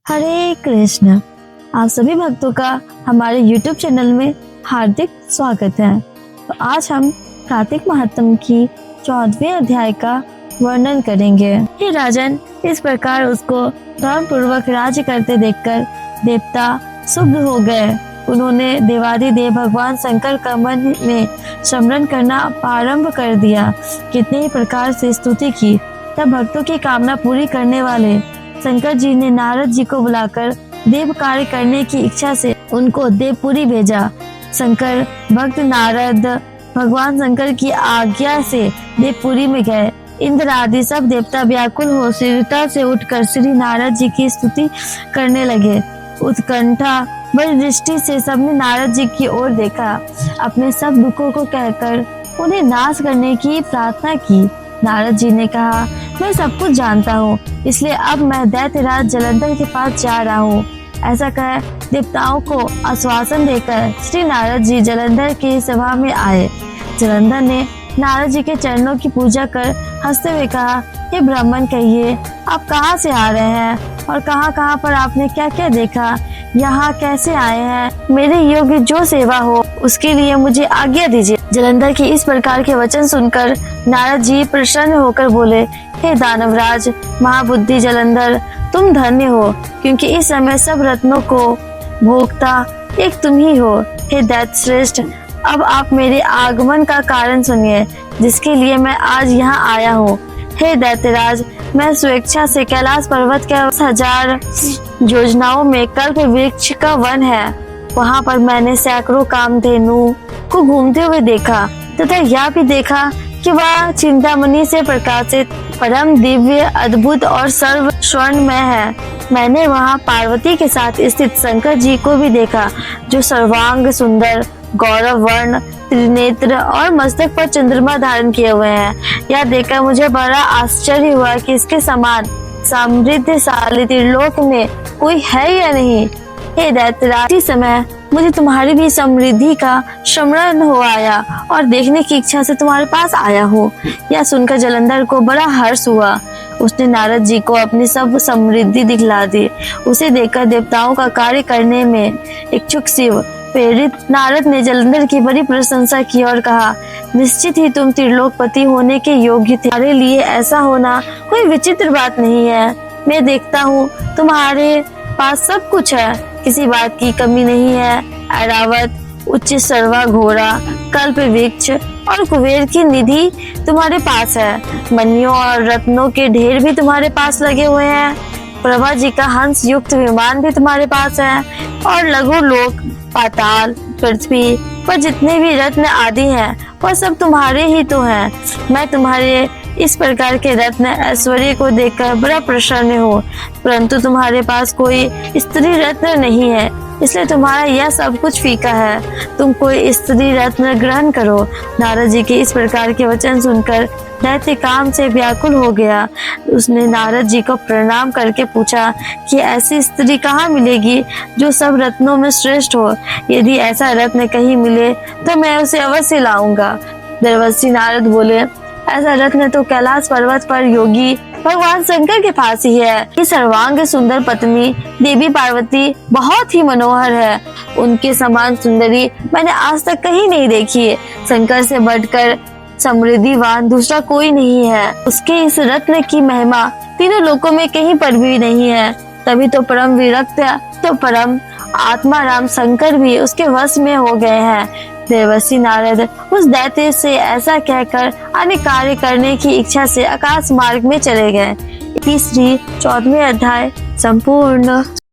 हरे कृष्ण। आप सभी भक्तों का हमारे YouTube चैनल में हार्दिक स्वागत है। तो आज हम कार्तिक महात्म की 14वें अध्याय का वर्णन करेंगे। हे राजन, इस प्रकार उसको धर्म पूर्वक राज्य करते देखकर देवता क्षुब्ध हो गए। उन्होंने देवादिदेव भगवान शंकर का मन में स्मरण करना प्रारंभ कर दिया। कितने ही प्रकार से स्तुति की। तब भक्तों की कामना पूरी करने वाले शंकर जी ने नारद जी को बुलाकर देव कार्य करने की इच्छा से उनको देवपुरी भेजा। शंकर भक्त नारद भगवान शंकर की आज्ञा से देवपुरी में गए। इंद्र आदि सब देवता व्याकुल हो शीघ्रता से उठकर श्री नारद जी की स्तुति करने लगे। उत्कंठा बड़ी दृष्टि से सबने नारद जी की ओर देखा। अपने सब दुखों को कहकर उन्हें नाश करने की प्रार्थना की। नारद जी ने कहा, मैं सब कुछ जानता हूँ, इसलिए अब मैं दैत्यराज जलंधर के पास जा रहा हूँ। ऐसा कह देवताओं को आश्वासन देकर श्री नारद जी जलंधर की सभा में आए। जलंधर ने नारद जी के चरणों की पूजा कर हंसते हुए कहा, हे ब्राह्मण, कहिए आप कहाँ से आ रहे हैं और कहाँ पर आपने क्या क्या देखा, यहाँ कैसे आए हैं? मेरे योग्य जो सेवा हो उसके लिए मुझे आज्ञा दीजिए। जलंधर की इस प्रकार के वचन सुनकर नारद जी प्रसन्न होकर बोले, हे दानवराज महाबुद्धि जलंधर, तुम धन्य हो, क्योंकि इस समय सब रत्नों को भोगता एक तुम ही हो। हे दैत्य श्रेष्ठ, अब आप मेरे आगमन का कारण सुनिए, जिसके लिए मैं आज यहाँ आया हूँ। हे दैत्यराज, मैं स्वेच्छा से कैलाश पर्वत के 1000 योजनाओं में कल्प वृक्ष का वन है, वहाँ पर मैंने सैकड़ों कामधेनु को घूमते हुए देखा तथा यह भी देखा कि वह चिंतामणि से प्रकाशित परम दिव्य अद्भुत और सर्व स्वर्णमय है। मैंने वहाँ पार्वती के साथ स्थित शंकर जी को भी देखा, जो सर्वांग सुंदर, गौरव वर्ण, त्रिनेत्र और मस्तक पर चंद्रमा धारण किए हुए हैं। यह देखकर मुझे बड़ा आश्चर्य हुआ कि इसके समान समृद्धशाली त्रिलोक में कोई है या नहीं। हे दैत्यराज, इसी समय मुझे तुम्हारी भी समृद्धि का स्मरण हो आया और देखने की इच्छा से तुम्हारे पास आया हूँ। यह सुनकर जलंधर को बड़ा हर्ष हुआ। उसने नारद जी को अपनी सब समृद्धि दिखला दी। उसे देखकर देवताओं का कार्य करने में इच्छुक शिव प्रेरित नारद ने जलंधर की बड़ी प्रशंसा की और कहा, निश्चित ही तुम त्रिलोकपति होने के योग्य थे। तुम्हारे लिए ऐसा होना कोई विचित्र बात नहीं है। मैं देखता हूँ तुम्हारे पास सब कुछ है, किसी बात की कमी नहीं है। ऐरावत, उच्च सर्वा घोड़ा, कल्प वृक्ष और कुबेर की निधि तुम्हारे पास है। मणियों और रत्नों के ढेर भी तुम्हारे पास लगे हुए हैं। प्रभा जी का हंस युक्त विमान भी तुम्हारे पास है और लघु लोक, पाताल, पृथ्वी पर जितने भी रत्न आदि हैं वह सब तुम्हारे ही तो हैं। मैं तुम्हारे इस प्रकार के रत्न ऐश्वर्य को देखकर बड़ा प्रसन्न हूँ, परंतु तुम्हारे पास कोई स्त्री रत्न नहीं है, इसलिए तुम्हारा यह सब कुछ फीका है। तुम कोई स्त्री रत्न ग्रहण करो। नारद जी के इस प्रकार के वचन सुनकर दैत्य काम से व्याकुल हो गया। उसने नारद जी को प्रणाम करके पूछा कि ऐसी स्त्री कहाँ मिलेगी जो सब रत्नों में श्रेष्ठ हो। यदि ऐसा रत्न कहीं मिले तो मैं उसे अवश्य लाऊंगा। देवर्षि नारद बोले, ऐसा रत्न तो कैलाश पर्वत पर योगी भगवान शंकर के पास ही है। ये सर्वांग सुंदर पत्नी देवी पार्वती बहुत ही मनोहर है। उनके समान सुंदरी मैंने आज तक कहीं नहीं देखी है। शंकर से बढ़कर समृद्धिवान दूसरा कोई नहीं है। उसके इस रत्न की महिमा तीनों लोकों में कहीं पर भी नहीं है। तभी तो परम विरक्त तो परम आत्मा राम शंकर भी उसके वश में हो गए हैं। देवर्षि नारद उस दैत्य से ऐसा कहकर अन्य कार्य करने की इच्छा से आकाश मार्ग में चले गए। तीसरी 14वें अध्याय संपूर्ण।